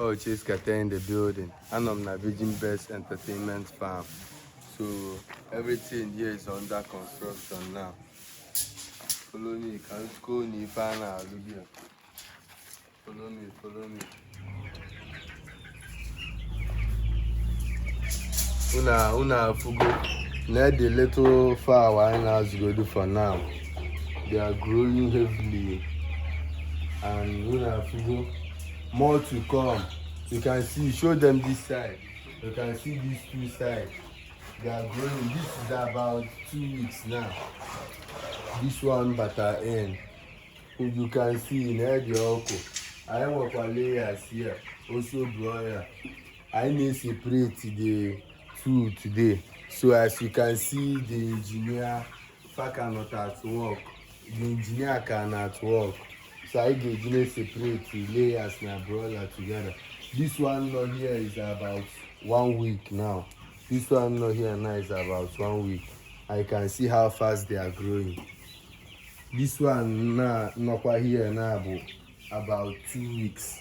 Oh, Chase Kate in the building. And I'm na Virgin Best Entertainment Farm. So everything here is under construction now. Follow me, can you go ni pana Olivia? Follow me, follow me. Una fugo. Let the little flower in house go do for now. They are growing heavily. And una fugo. More to come. You can see, show them this side. You can see these two sides. They are growing. This is about 2 weeks now. This one butter in. You can see in the oko. I work on layers here. Also broiler. I need to separate the two today. So as you can see, the engineer cannot at work. The engineer cannot work. So I get separate the layers and broiler together. This one not here is about 1 week now. This one not here now is about 1 week. I can see how fast they are growing. This one now not quite here now, but about 2 weeks.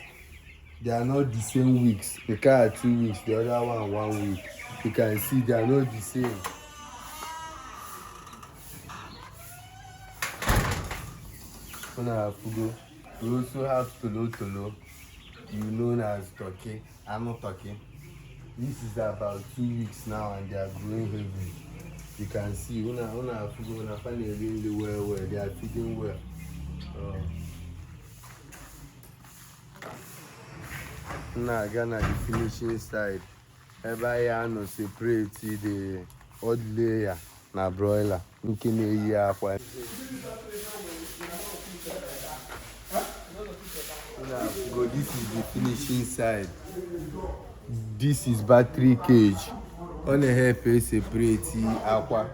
They are not the same weeks. The car 2 weeks, the other one 1 week. You can see they are not the same. We also have tolo, known as turkey. I'm not turkey. This is about 2 weeks now and they are growing heavy. You can see una find it really well. They are feeding well. Now Ghana the finishing side. Every year no separate the odd layer na broiler. Nkini eyi akwa. This is the finishing side. This is battery cage. On the help separate aqua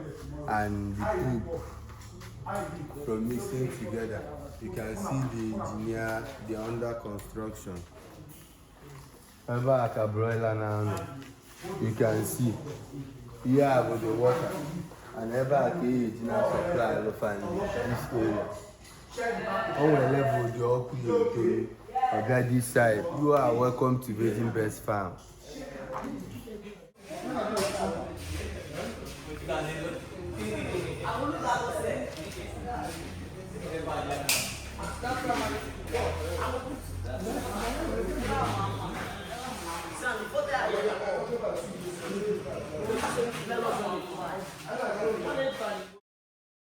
and the poop from mixing together. You can see the engineer, they are under construction. Ever a broiler now, you can see here with the water and ever a cage now supply of this area. On the level the open okay, this side. You are welcome to Virgin Best Farm.